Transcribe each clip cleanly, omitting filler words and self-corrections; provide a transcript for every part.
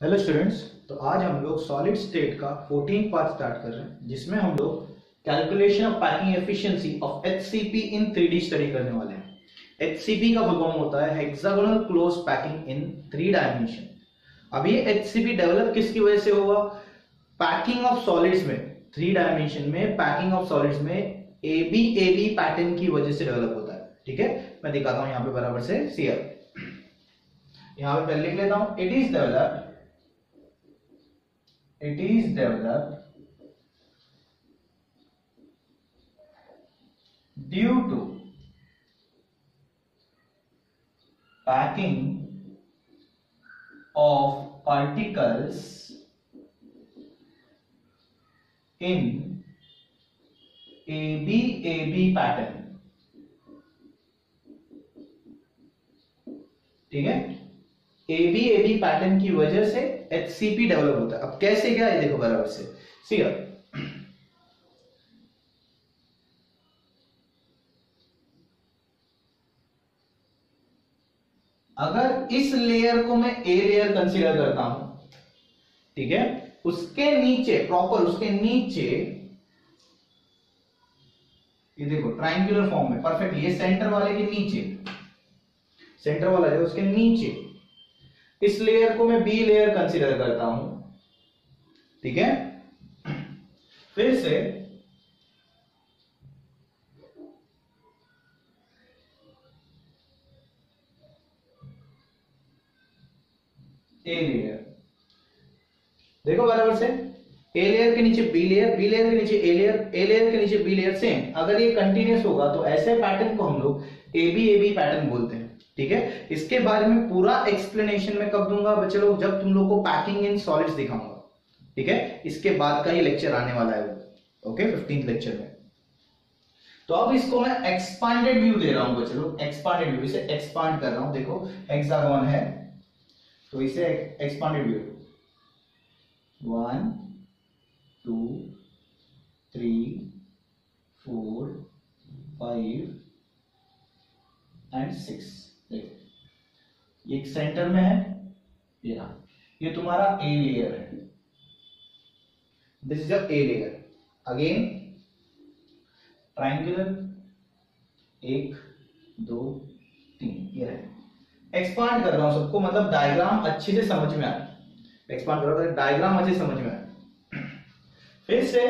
Hello students. तो आज हम लोग सॉलिड स्टेट का 14 पार्ट स्टार्ट कर रहे हैं, जिसमें हम लोग calculation of packing efficiency of HCP in 3D study करने वाले हैं। एचसीपी का फुल फॉर्म होता है hexagonal close packing in 3 dimension. अब ये एचसीपी डेवलप किसकी वजह से हुआ? पैकिंग ऑफ सॉलिड्स में, 3 डायमेंशन में पैकिंग ऑफ सॉलिड्स में एबी पैटर्न की वजह से डेवलप होता है। ठीक है, मैं दिखाता हूं यहां पे बराबर से सीआर। यहां पे पहले लिख लेता हूं, it is developed due to packing of particles in AB pattern। ठीक है, AB पैटर्न की वजह से HCP डेवलप होता है। अब कैसे क्या, ये देखो बराबर से सी। अगर इस लेयर को मैं ए लेयर कंसीडर करता हूं, ठीक है, उसके नीचे प्रॉपर, उसके नीचे ये देखो ट्रायंगुलर फॉर्म में परफेक्ट, ये सेंटर वाले के नीचे, सेंटर वाला है उसके नीचे, इस लेयर को मैं बी लेयर कंसीडर करता हूं। ठीक है, फिर से ए लेयर, देखो बराबर से ए लेयर के नीचे बी लेयर, बी लेयर के नीचे ए लेयर, ए लेयर के नीचे बी लेयर। सेम अगर ये कंटिन्यूस होगा तो ऐसे पैटर्न को हम लोग एबी पैटर्न बोलते हैं। ठीक है, इसके बारे में पूरा एक्सप्लेनेशन मैं कब दूंगा बच्चे लोग? जब तुम लोग को पैकिंग इन सॉलिड्स दिखाऊंगा। ठीक है, इसके बाद का ही लेक्चर आने वाला है वो। ओके, 15th लेक्चर में। तो अब इसको मैं एक्सपांडेड व्यू दे रहा हूं बच्चे लोग, एक्सपांडेड व्यू, इसे एक्सपांड कर रहा हूं। देखो हेक्सागोन है तो इसे एक्सपांडेड व्यू, 1 2 3 4 5 एंड 6। देखो ये सेंटर में है, ये तुम्हारा ए लेयर है, this is your a layer. Again triangular, 1 2 3, ये रहे। एक्सपांड कर रहा हूं सबको, मतलब डायग्राम अच्छे से समझ में आए। एक्सपांड कर रहा हूं, डायग्राम अच्छे से समझ में आए। फिर से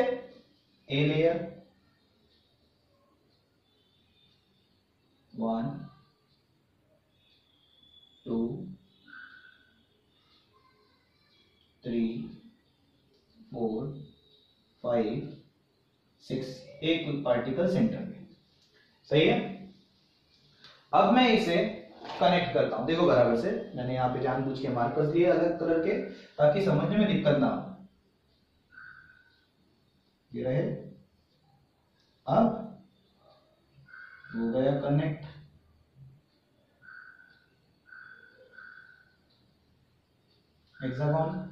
ए लेयर, 1 2 3 4 5 6, एक पार्टिकल सेंटर में। सही है, अब मैं इसे कनेक्ट करता हूं। देखो बराबर से मैंने यहां पे जानबूझ के मार्कर्स दिए अलग कलर के, ताकि समझने में दिक्कत ना हो। ये रहे, अब हो गया कनेक्ट। हेक्सागोन,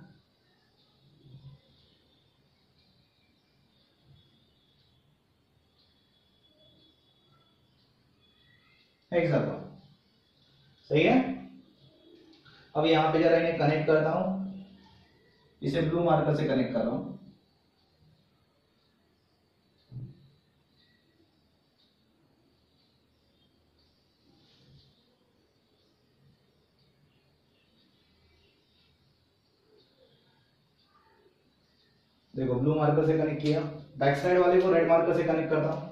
हेक्सागोन, सही है। अब यहां पे जरा इन्हें कनेक्ट करता हूं, इसे ब्लू मार्कर से कनेक्ट कर रहा हूं। देखो ब्लू मार्कर से कनेक्ट किया, बैक साइड वाले को रेड मार्कर से कनेक्ट करता हूं।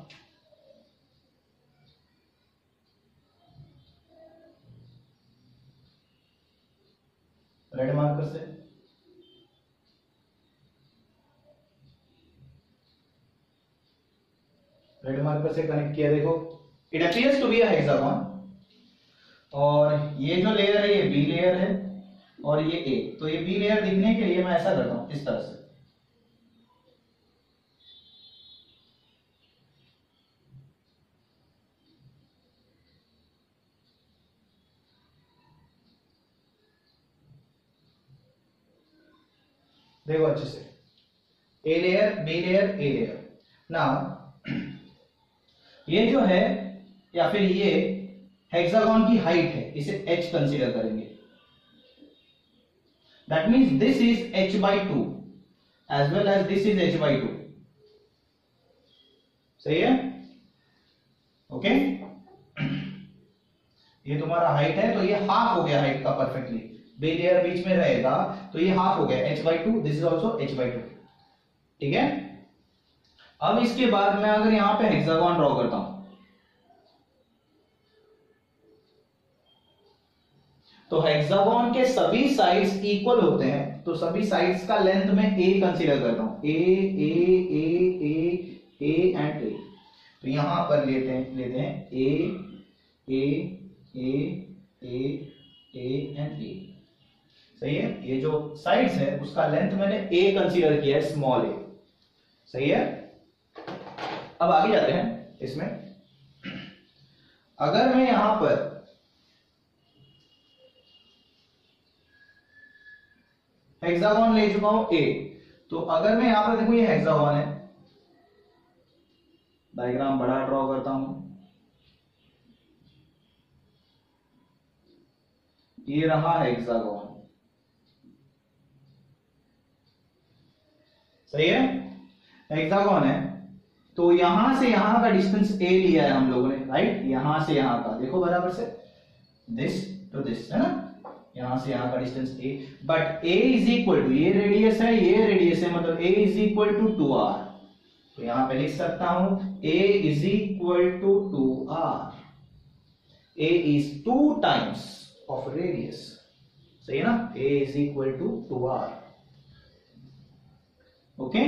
रेड मार्कर से, रेड मार्कर से कनेक्ट किया। देखो it appears to be a hexagon, और ये जो लेयर है ये बी लेयर है और ये ए। तो ये बी लेयर दिखने के लिए मैं ऐसा करता हूं, इस तरह से। देखो अच्छे से, A layer B layer A layer. Now ये जो है, या फिर ये हेक्सागोन की हाइट है, इसे h कंसीडर करेंगे। That means this is h/2 as well as this is h/2। सही है? ओके, ये तुम्हारा हाइट है, तो ये हाफ हो गया हाइट का परफेक्टली। बेलेयर बीच में रहेगा तो ये हाफ हो गया h/2, this is also h/2। ठीक है, अब इसके बाद मैं अगर यहां पे हेक्सागोन ड्रॉ करता हूं, तो हेक्सागोन के सभी साइड्स इक्वल होते हैं, तो सभी साइड्स का लेंथ में a कंसीडर करता हूं, a एंड a। तो यहां पर लेते हैं a एंड a। सही है? ये जो साइड्स है उसका लेंथ मैंने a कंसीडर किया है, स्मॉल a। सही है? अब आगे जाते हैं इसमें। अगर मैं यहां पर हेक्सागोन ले चुका हूं a, तो अगर मैं यहां पर देखूं ये हेक्सागोन है, डायग्राम बड़ा ड्रॉ करता हूं, ये रहा हेक्सागोन। सही है? हेक्सागोन है, तो यहां से यहां का डिस्टेंस a लिया है हम लोगों ने, राइट? यहां से यहां का देखो बराबर से, दिस टू दिस, है ना? यहां से यहां का distance a, but a is equal to, ये रेडियस है, ये रेडियस है, मतलब a is equal to 2r। तो यहां पे लिख सकता हूं a is equal to 2r। a is 2 times of radius. सही है ना? a is equal to 2r। Okay,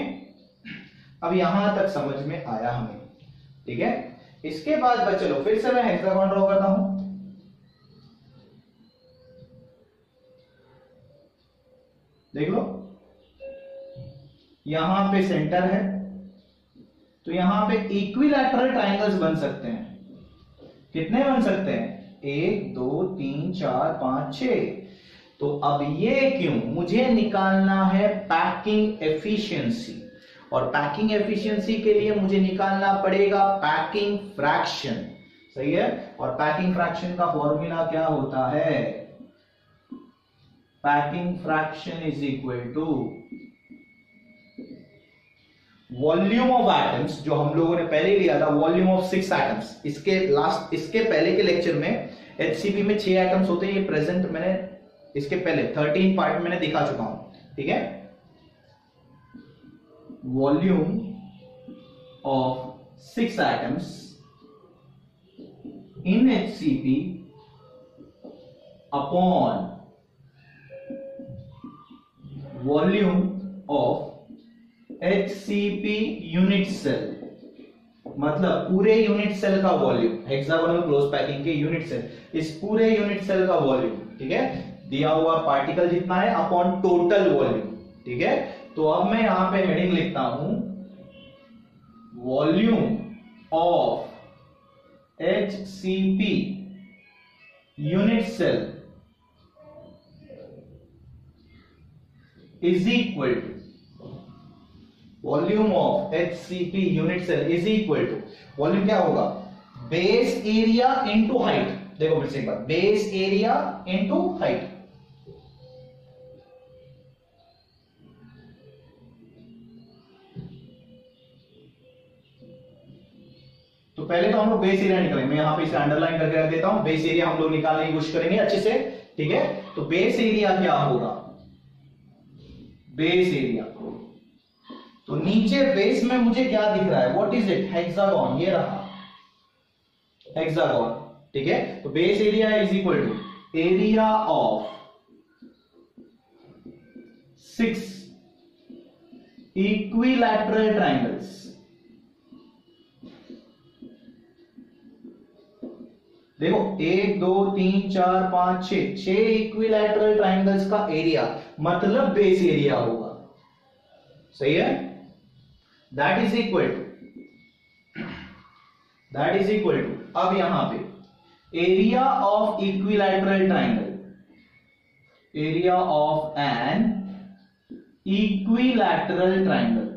अब यहां तक समझ में आया हमें। ठीक है, इसके बाद चलो फिर से मैं हेक्सागोन ड्रॉ करता हूं। देख लो, यहां पे सेंटर है, तो यहां पे इक्विलैटरल ट्रायंगल्स बन सकते हैं। कितने बन सकते हैं? 1 2 3 4 5 6। तो अब ये क्यों? मुझे निकालना है पैकिंग एफिशिएंसी, और पैकिंग एफिशिएंसी के लिए मुझे निकालना पड़ेगा पैकिंग फ्रैक्शन। सही है? और पैकिंग फ्रैक्शन का फॉर्मूला क्या होता है? Packing fraction is equal to volume of atoms, जो हम लोगों ने पहले लिया था, वॉल्यूम ऑफ 6 एटम्स। इसके पहले के लेक्चर में HCP में 6 एटम्स होते हैं, ये प्रेजेंट मैंने इसके पहले 13 पार्ट मैंने दिखा चुका हूं। ठीक है, volume of 6 atoms in HCP upon volume of HCP unit cell, मतलब पूरे यूनिट सेल का वॉल्यूम, हेक्सागोनल क्लोज पैकिंग के यूनिट सेल, इस पूरे यूनिट सेल का वॉल्यूम। ठीक है, दिया हुआ पार्टिकल जितना है अपॉन टोटल वॉल्यूम। ठीक है, तो अब मैं यहां पे हेडिंग लिखता हूं, volume of HCP unit cell is equal to, volume of HCP unit cell is equal to, volume क्या होगा? Base area into height. देखो फिर से एक बार, बेस एरिया इंटू हाइट। तो पहले तो हम लोग बेस एरिया निकालेंगे, मैं यहां पे इसे अंडरलाइन करके रख देता हूं। बेस एरिया हम लोग निकालने की कोशिश करेंगे अच्छे से। ठीक है, तो बेस एरिया क्या होगा? बेस एरिया, तो नीचे बेस में मुझे क्या दिख रहा है? What is it? हेक्सागोन, ये रहा हेक्सागोन। ठीक है, तो base area is equal to area of 6 equilateral triangles. देखो 1 2 3 4 5 6 इक्विलैटरल ट्रायंगल्स का एरिया मतलब बेस एरिया होगा। सही है? दैट इज इक्वल टू अब यहां पे area of equilateral triangle, area of an equilateral triangle.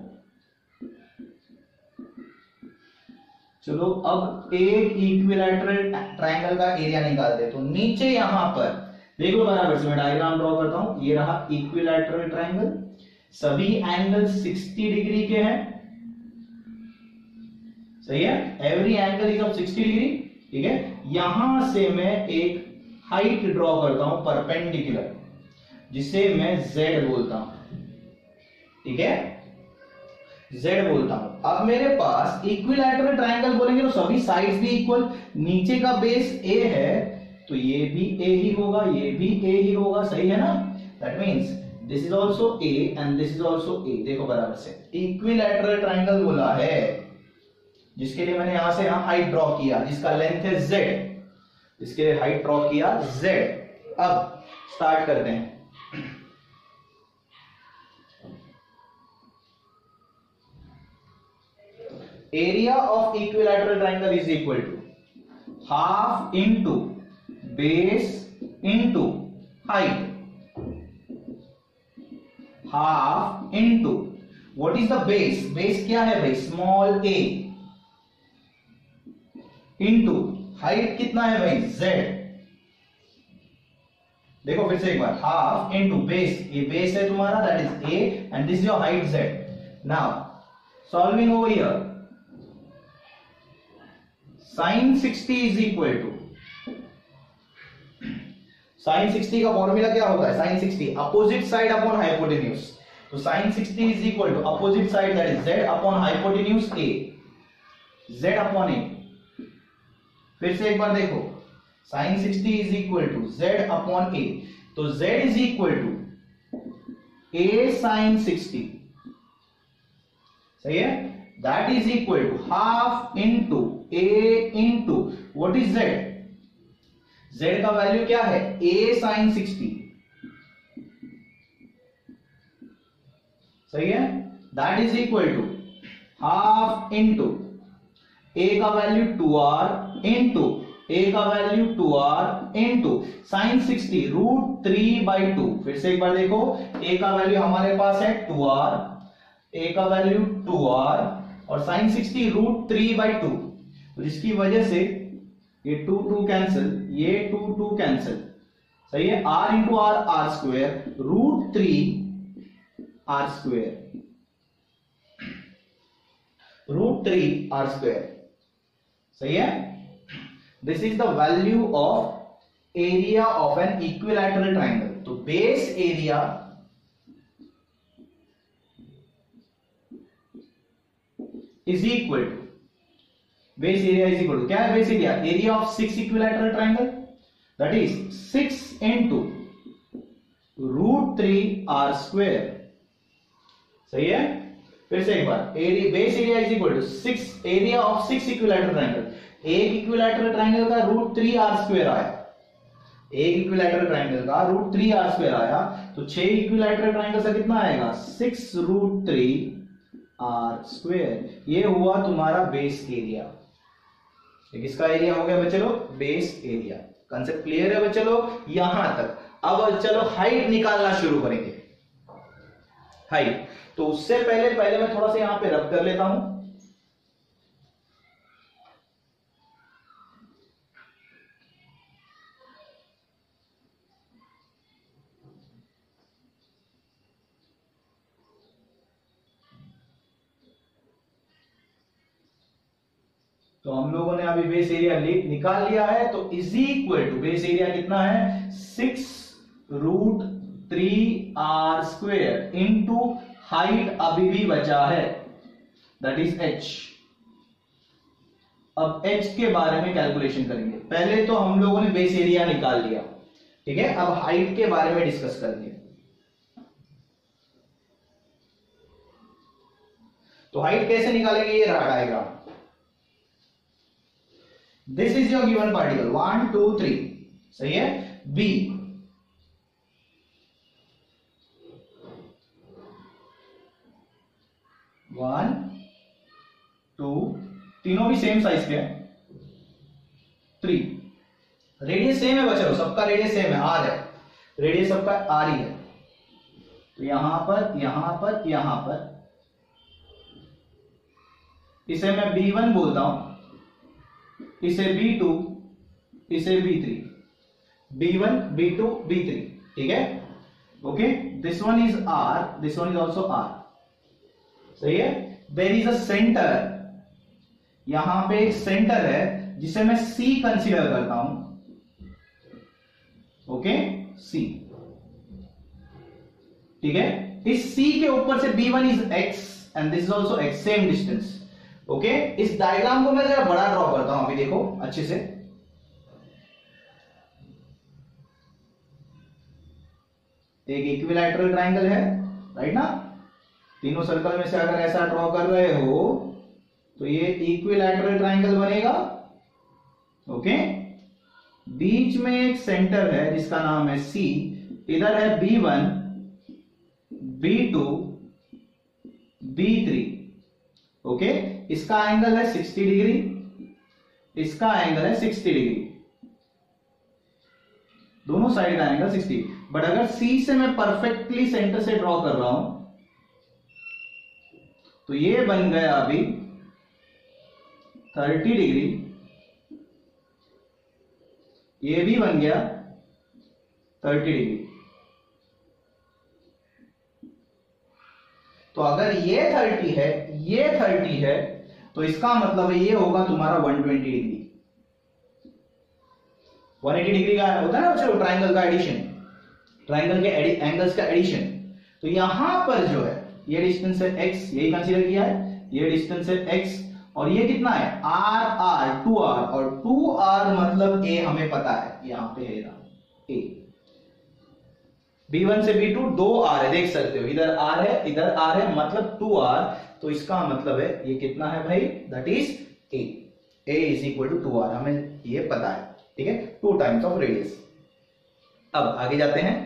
चलो अब एक इक्विलैटरल ट्रायंगल का एरिया निकालते हैं। तो नीचे यहां पर देख लो बराबर से, मैं डायग्राम ड्रॉ करता हूं। ये रहा इक्विलैटरल ट्रायंगल, सभी एंगल 60 डिग्री के हैं, सही है, every angle is of 60 degree, ठीक है। यहां से मैं एक हाइट ड्रॉ करता हूं परपेंडिकुलर, जिसे मैं z बोलता हूं, ठीक है, z बोलता हूं। अब मेरे पास इक्विलैटरल ट्रायंगल बोलेंगे तो सभी साइड्स भी इक्वल, नीचे का बेस a है तो ये भी a ही होगा, ये भी a ही होगा, सही है ना। That means this is also a and this is also a। देखो बराबर से इक्विलैटरल ट्रायंगल बोला है, जिसके लिए मैंने यहां से यहां हाइट ड्रॉ किया, जिसका लेंथ है z, इसके लिए हाइट ड्रॉ किया z। अब स्टार्ट करते हैं। Area of equilateral triangle is equal to half into base into height, half into what is the base, base क्या है भाई, स्मॉल a, इंटू हाइट कितना है भाई z। देखो फिर से एक बार, हाफ इंटू बेस, ये बेस है तुम्हारा, that is a and this is your height z। Now solving over here, sin 60 is equal to, sin 60 का फॉर्मूला क्या होता है, sin 60 opposite side upon hypotenuse, तो sin 60 is equal to opposite side that is z upon hypotenuse a, z upon a। फिर से एक बार देखो, sin 60 is equal to z upon a, तो z is equal to a sin 60, सही है, that is equal to half into a into what is z, z का value क्या है a sin 60, सही है, that is equal to half into a का value 2r into a का value 2r into sine 60 √3/2। फिर से एक बार देखो, a का वैल्यू हमारे पास है 2r, a का वैल्यू 2r और साइन 60 √3/2, तो जिसकी वजह से ये 2 2 कैंसिल, ये 2 2 कैंसिल, सही है, r into r r square √3 r square, √3 r square, सही है। This is the value of area of an equilateral triangle. तो base area is equal to, base area is equal to क्या है, base area, area of 6 equilateral triangle, that is 6 into √3 r square, सही है। फिर से एक बार, area base area is equal to 6 area of 6 equilateral triangle. एक equilateral triangle का √3 r स्क्वायर आया, एक इक्विलैटरल ट्रायंगल का √3 r स्क्वायर आया, तो 6 इक्विलैटरल ट्रायंगल का कितना आएगा, 6 √3 r स्क्वायर। ये हुआ तुम्हारा बेस एरिया। किसका एरिया हो गया बच्चे लोग, बेस एरिया। कंसेप्ट क्लियर है बच्चे लोग यहां तक। अब चलो हाइट निकालना शुरू करेंगे। हाइट, तो उससे पहले मैं थोड़ा सा यहां पे रब कर लेता हूं। तो हम लोगों ने अभी बेस एरिया निकाल लिया है, तो is equal to base area कितना है, 6 √3 r स्क्वायर इंटू हाइट अभी भी बचा है, दैट इज h। अब h के बारे में कैलकुलेशन करेंगे। पहले तो हम लोगों ने बेस एरिया निकाल लिया, ठीक है, अब हाइट के बारे में डिस्कस करेंगे। तो हाइट कैसे निकालेंगे, ये रहा diagram. This is your given particle 1 2 3, सही है, b, वन टू, तीनों भी सेम साइज के हैं, 3, रेडियस सेम है बच्चों, सबका रेडियस सेम है, r है, रेडियस सबका r ही है। तो यहां पर यहां पर यहां पर इसे मैं b1 बोलता हूं, इसे b2, इसे b3। B1, B2, B3, ठीक है, okay, this one is R, this one is also R, सही है। देयर इज अ सेंटर, यहां पे एक सेंटर है जिसे मैं C कंसीडर करता हूं, ओके, C, ठीक है। इस C के ऊपर से B1 is X and this is also X, same distance, okay. इस डायग्राम को मैं जरा बड़ा ड्रॉ करता हूं, अभी देखो अच्छे से। एक इक्विलैटरल ट्राइंगल है, राइट ना, तीनों सर्कल में से अगर ऐसा ड्रॉ कर रहे हो तो ये इक्विलैटरल ट्राइंगल बनेगा, ओके। बीच में एक सेंटर है जिसका नाम है C, इधर है B1, B2, B3, ओके। इसका एंगल है 60 डिग्री, इसका एंगल है 60 डिग्री, दोनों साइड का एंगल 60। बट अगर C से मैं परफेक्टली सेंटर से ड्रॉ कर रहा हूं तो ये बन गया अभी 30 डिग्री, ये भी बन गया 30 डिग्री। तो अगर ये 30 है, ये 30 है, तो इसका मतलब है ये होगा तुम्हारा 120 डिग्री। 180 डिग्री का होता है ना चलो ट्राइंगल का एडिशन, ट्राइंगल के एंगल्स का एडिशन। तो यहां पर जो है ये डिस्टेंस है x, यही कंसीडर किया है, ये डिस्टेंस है x, और ये कितना है r, 2r, और 2r मतलब a हमें पता है, यहां पे है a। B1 से B2 2r है, देख सकते हो, इधर r है, इधर r है, मतलब 2r। तो इसका मतलब है ये कितना है भाई, that is a is equal to 2r, हमें ये पता है, ठीक है, 2 टाइम्स ऑफ रेडियस। अब आगे जाते हैं,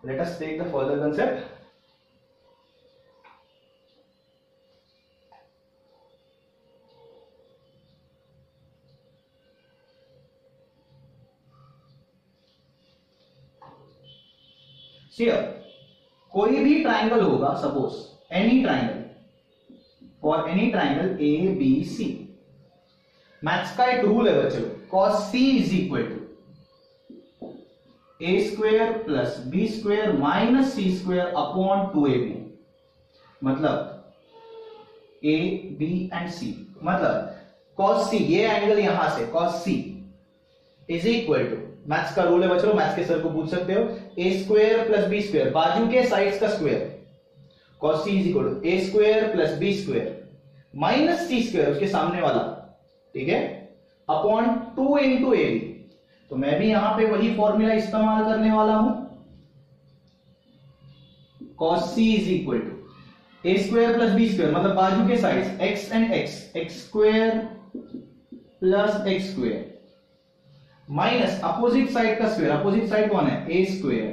let us take the further concept. कोई भी ट्राइंगल होगा, suppose any triangle, for any triangle A B C, maths का एक रूल है बच्चों, cos c is equal to a square plus b square minus c square upon 2ab, मतलब a b and c, मतलब cos c, ये angle यहां से cos c is equal to, maths का रूल है बच्चों, मैथ्स के सर को पूछ सकते हो, a square plus b square, बाजू के साइड्स का square, cos c is equal to a square plus b square minus c square, उसके सामने वाला, ठीक है, अपॉन 2 इंटू ए बी। तो मैं भी यहां पे वही फॉर्मूला इस्तेमाल करने वाला हूं, cos c is equal to a square plus b square, मतलब बाजू के sides x and x square plus x square minus opposite side का स्क्वायर, अपोजिट साइड कौन है, a square,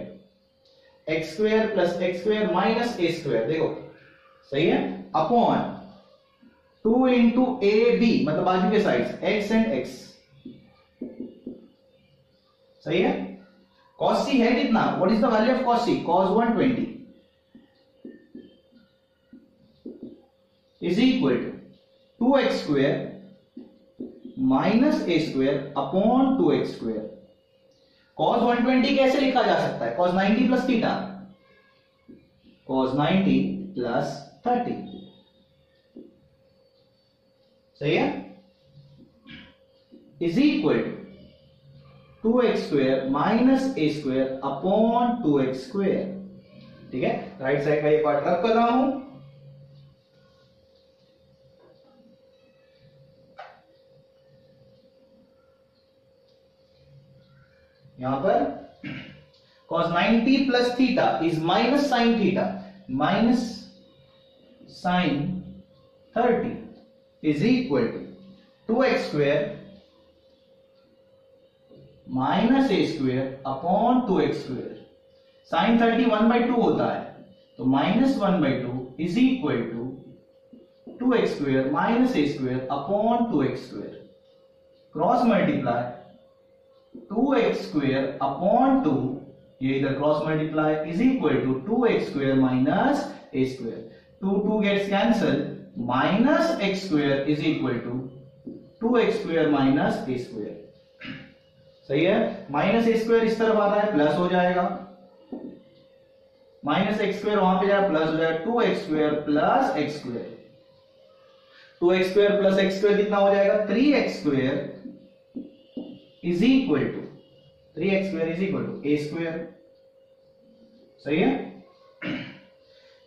x square plus x square minus a square, देखो सही है, upon 2 into A B, मतलब बाजू के साइड्स x एंड x, सही है। cos c है कितना, what is the value of cos c, cos 120 is equal to 2x square minus a square upon 2x square. cos 120 कैसे लिखा जा सकता है, cos 90 plus theta, cos 90 plus 30, सही है, is equal to 2x square minus a square upon 2x square, ठीक है। Right side का ये पार्ट रब कर रहा हूं, यहां पर cos 90 plus theta is minus sine theta, minus sine 30 is equal to 2x square minus a square upon 2x square. Sine 30 1/2 होता है, तो minus 1/2 is equal to 2x square minus a square upon 2x square, cross multiply 2x square upon 2, ये इधर cross multiply is equal to 2x square minus a square, 2 gets cancel, minus x square is equal to 2x square minus a square. सही है। Minus ए square इस तरफ आता है, plus हो जाएगा, माइनस एक्स स्क्वायर वहां पे जाएगा, प्लस हो जाएगा, 2x square plus x square, 2x square plus x square कितना हो जाएगा, 3x square is equal to, 3x square is equal to a square. सही है।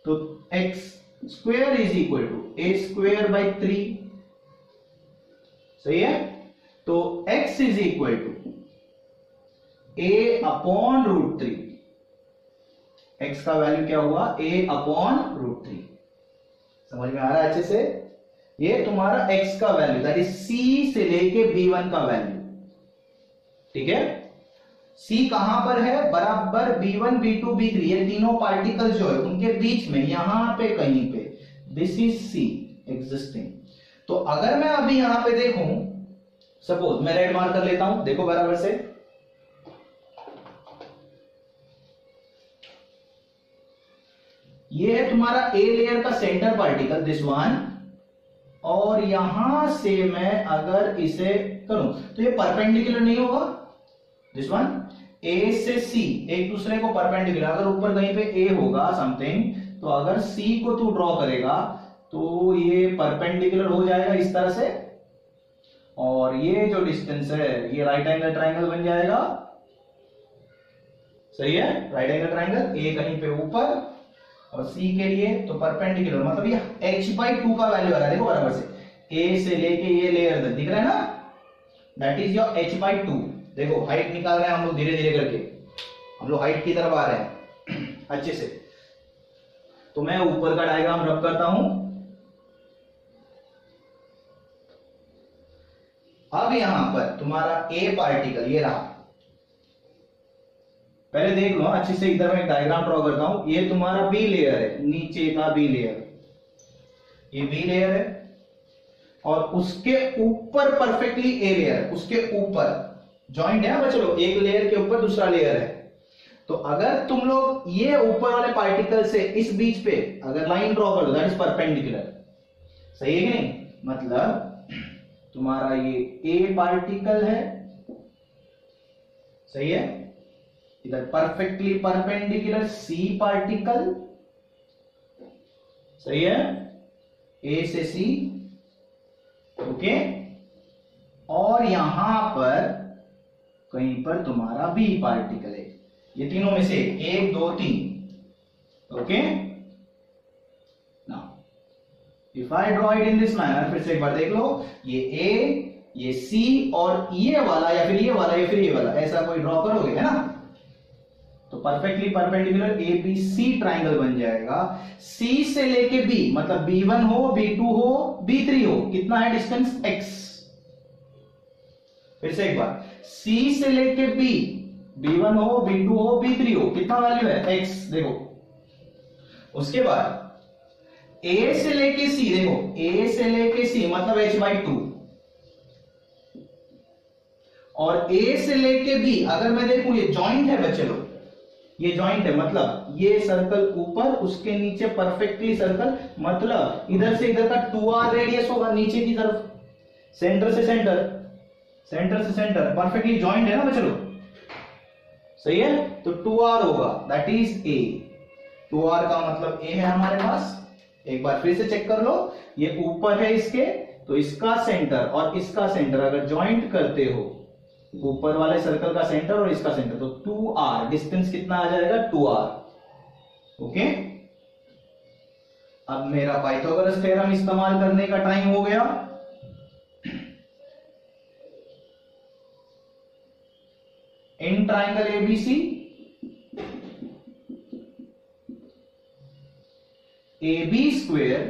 तो x square is equal to a square by 3। सही है। तो x is equal to a upon root 3। x का वैल्यू क्या हुआ, a अपॉन रूट 3। समझ में आ रहा है अच्छे से। ये तुम्हारा x का वैल्यू दैट इज c से लेके b1 का वैल्यू। ठीक है। c कहां पर है, बराबर b1 b2 b3 ये तीनों पार्टिकल्स जो है उनके बीच में, यहां पे कहीं पे, दिस इज c एग्जिस्टिंग। तो अगर मैं अभी यहां पे देखूं, सपोज मैं रेड मार्क कर लेता हूं, देखो बराबर से, ये है तुम्हारा ए लेयर का सेंटर पार्टिकल दिस वन, और यहां से मैं अगर इसे करूं तो ये परपेंडिकुलर नहीं होगा, दिस वन ए से सी एक दूसरे को परपेंडिकुलर, अगर ऊपर कहीं पे ए होगा समथिंग, तो अगर सी को तू ड्रॉ करेगा तो ये परपेंडिकुलर हो जाएगा इस तरह से, और ये जो डिस्टेंस है ये राइट एंगल ट्राइंगल बन जाएगा। सही है। राइट एंगल ट्राइंगल, ए कहीं पे ऊपर और सी के लिए तो परपेंडिकुलर, मतलब ये h/2 का वैल्यू आ रहा है, देखो बराबर से, ए से लेके ये लेयर तक दिख रहा है ना, दैट इज योर h/2। देखो हाइट निकाल रहे हैं हम लोग धीरे धीरे करके, हम लोग हाइट की तरफ आ रहे हैं अच्छे से। तो मैं ऊपर का डायग्राम रब करता हूं। अब यहां पर तुम्हारा ए पार्टिकल ये रहा, पहले देख लो अच्छे से, इधर मैं एक डायग्राम ड्रॉ करता हूं। ये तुम्हारा बी लेयर है, नीचे का बी लेयर, ये बी लेयर है, और उसके ऊपर परफेक्टली ए लेयर है, उसके ऊपर जॉइंट है ना बच्चों, एक लेयर के ऊपर दूसरा लेयर है। तो अगर तुम लोग ये ऊपर वाले पार्टिकल से इस बीच पे अगर लाइन ड्रॉ कर दो, दैट इज परपेंडिकुलर। सही है कि नहीं, मतलब तुम्हारा ये ए पार्टिकल है, सही है, इधर परफेक्टली परपेंडिकुलर सी पार्टिकल, सही है, ए से सी, ओके, और यहां पर कहीं पर तुम्हारा बी पार्टिकल है, ये तीनों में से 1 2 3, okay. Now if I draw it in this manner, फिर से एक बार देख लो, ये ए, ये सी, और ये वाला या फिर ये वाला या फिर ये वाला, ऐसा कोई ड्रॉ करोगे है ना, तो perfectly perpendicular A B C triangle बन जाएगा। सी से लेके बी, मतलब B1 हो, B2 हो, B3 हो, कितना है डिस्टेंस, x। फिर से एक बार, C से लेके B, B1 हो, B2 हो, B3 हो, कितना वैल्यू है, x। देखो उसके बाद A से लेके C, देखो A से लेके C मतलब h/2, और A से लेके B अगर मैं देखूं ये जॉइंट है बच्चे लोग, ये जॉइंट है, मतलब ये सर्कल ऊपर, उसके नीचे परफेक्टली सर्कल, मतलब इधर से इधर का 2r रेडियस होगा नीचे की तरफ, सेंटर से सेंटर, सेंटर से सेंटर, परफेक्टली जॉइंट है ना बच्चों, सही है। तो 2r होगा, दैट इज a। 2r का मतलब a है हमारे पास। एक बार फिर से चेक कर लो, ये ऊपर है इसके, तो इसका सेंटर और इसका सेंटर अगर ज्वाइंट करते हो, ऊपर वाले सर्कल का सेंटर और इसका सेंटर, तो 2r, डिस्टेंस कितना आ जाएगा, 2r, ओके। अब मेरा पाइथागोरस थ्योरम इस्तेमाल करने का टाइम हो गया। In triangle ABC, AB square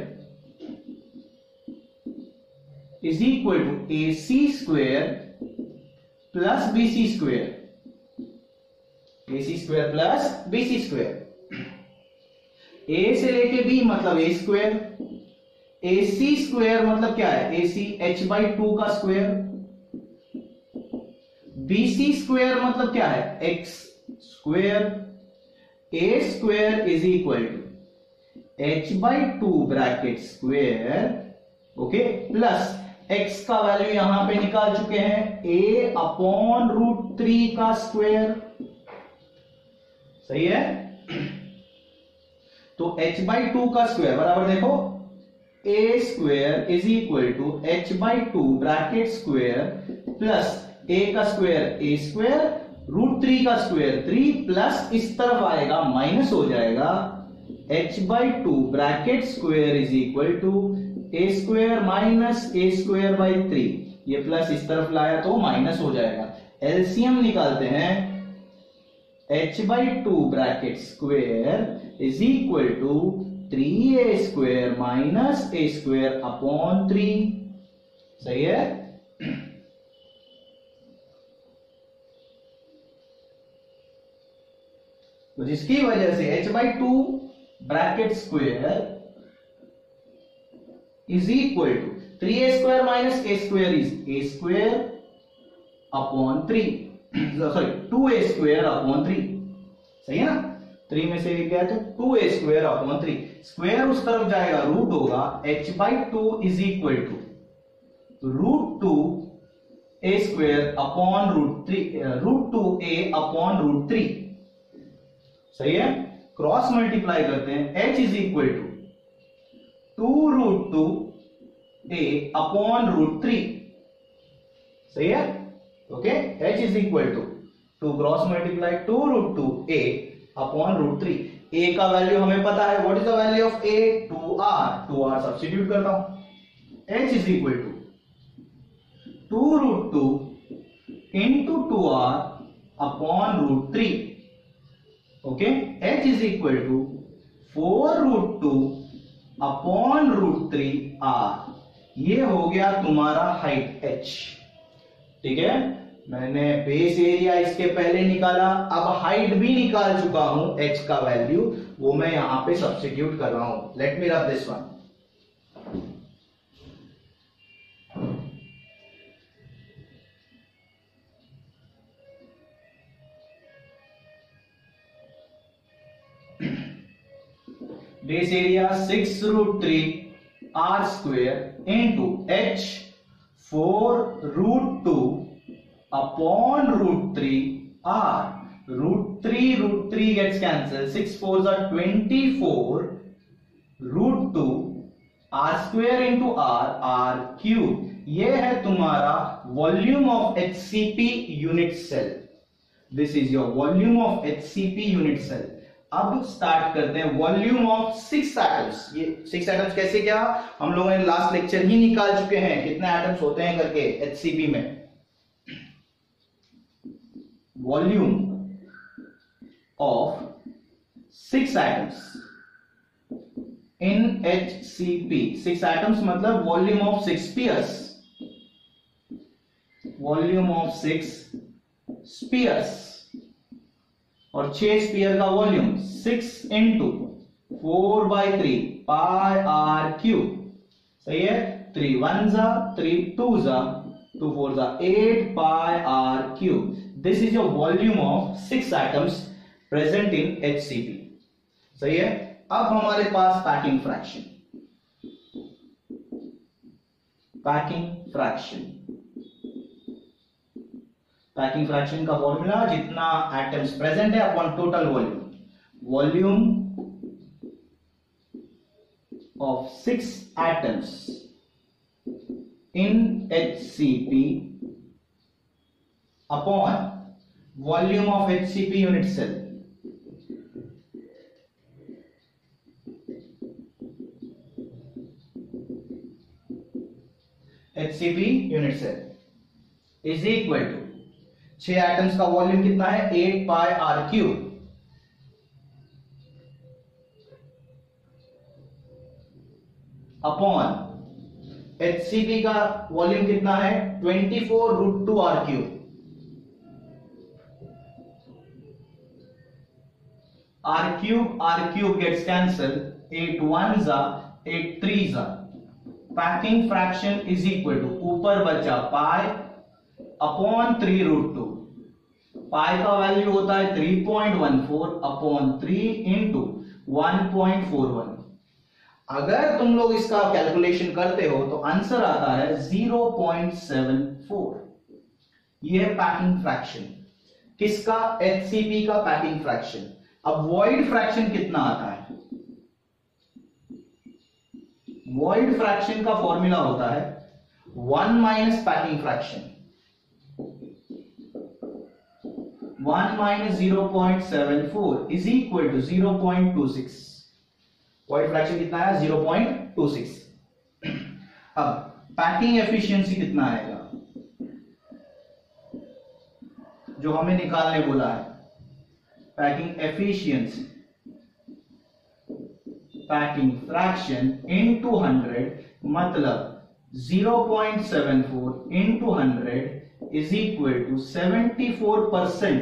is equal to AC square plus BC square, AC square plus BC square. A से लेके B मतलब A स्क्वेयर, AC स्क्वेयर मतलब क्या है, AC h/2 का स्क्वेयर, BC स्क्वेयर मतलब क्या है, x square, A square is equal to h/2 bracket square, okay, plus x का वैल्यू यहां पे निकाल चुके हैं, a अपॉन रूट 3 का स्क्वायर, सही है। तो h बाई 2 का स्क्वायर बराबर देखो a square is equal to h by 2 bracket square plus a का स्क्वायर a स्क्वायर रूट 3 का स्क्वायर 3 प्लस इस तरफ आएगा माइनस हो जाएगा h by 2 bracket square is equal to a square minus a square by 3, ये plus इस तरफ लाया तो माइनस हो जाएगा। एलसीएम निकालते हैं, h by 2 bracket square is equal to 3a square minus a square upon 3, सही है। तो जिसकी वजह से h by 2 bracket square is equal to 3a square minus a square is a square upon 3, sorry 2a square upon 3, सही है ना। 3 में से क्या है तो 2a स्क्वायर अपॉन 3, स्क्वायर उस तरफ जाएगा रूट होगा, h by 2 is equal to root 2 a square upon root 3, root 2a upon root 3, सही है। क्रॉस मल्टीप्लाई करते हैं, h is equal to 2 root 2 a upon root 3, सही है। Okay, h is equal to 2 cross multiply 2 root 2 a upon root 3, a का value हमें पता है, what is the value of a 2r substitute करता हूं, h is equal to 2 root 2 into 2r upon root 3, okay. h is equal to 4 root 2 upon root 3r, ये हो गया तुम्हारा हाइट h, ठीक है। मैंने बेस एरिया इसके पहले निकाला, अब हाइट भी निकाल चुका हूं, h का वैल्यू वो मैं यहां पे सब्स्टिट्यूट कर रहा हूं। Let me rub this one, base area 6 root 3 r square into h 4 root 2 upon root 3 r, root 3 gets cancelled, 6 4s are 24 root 2 r square into r cube, ये है तुम्हारा volume of HCP unit cell, this is your volume of HCP unit cell. अब start करते हैं volume of 6 atoms. ये 6 atoms कैसे, क्या हम लोगों ने लास्ट लेक्चर ही निकाल चुके हैं, कितने एटम्स होते हैं करके HCP में। Volume of 6 atoms in HCP, 6 atoms मतलब volume of 6 spheres, volume of 6 spheres, और 6 स्पीयर का volume 6 into 4 by 3 pi are cube, सही है। 3 1 जा 3 2 जा 2 4 जा 8 pi are cube, this is your volume of 6 atoms present in HCP, सही है। अब हमारे पास packing fraction, packing fraction, packing fraction का फॉर्मूला जितना एटम्स प्रेजेंट है upon total volume, volume of 6 atoms in HCP upon volume of HCP unit cell, HCP unit cell is equal to 6 atoms का volume कितना है 8 pi are cube, upon HCP का volume कितना है 24 root 2 r cube, r cube gets cancel, 8 1 जा 8 3 जा, packing fraction is equal to ऊपर बचा पाई अपॉन 3 रूट 2, पाई का वैल्यू होता है 3.14 अपॉन 3 इंटू 1.41। अगर तुम लोग इसका कैलकुलेशन करते हो तो आंसर आता है 0.74। ये है पैकिंग फ्रैक्शन किसका, HCP का पैकिंग फ्रैक्शन। अब वॉइड फ्रैक्शन कितना आता है, वॉइड फ्रैक्शन का फॉर्मूला होता है 1 minus packing fraction, 1 minus 0.74 is equal to 0.26। Void fraction कितना है, 0.26। अब पैकिंग एफिशिएंसी कितना आएगा, जो हमें निकालने बोला है, packing efficiency, packing fraction into 100 मतलब 0.74 इनटू 100 इज इक्वल टू 74%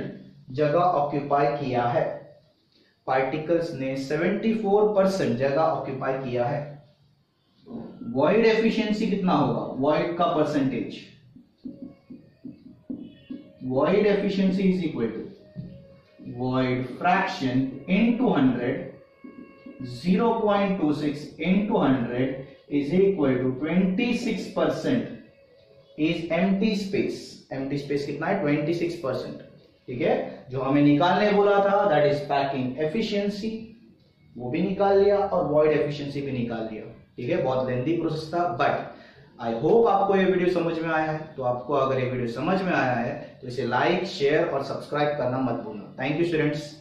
जगह ऑक्यूपाई किया है। पार्टिकल्स ने 74% जगह ऑक्यूपाई किया है। वॉइड एफिशिएंसी कितना होगा, वॉइड का percentage, void efficiency is equal to void fraction into 100, 0.26 into 100 is equal to 26% is empty space। empty space कितना है, 26%। ठीक है, जो हमें निकालने बोला था that is packing efficiency, वो भी निकाल लिया और void efficiency भी निकाल लिया। ठीक है, बहुत लेंथी प्रोसेस था, बट आई होप आपको ये वीडियो समझ में आया है। तो आपको अगर ये वीडियो समझ में आया है तो इसे लाइक, शेयर और सब्सक्राइब करना मत भूलना। Thank you students.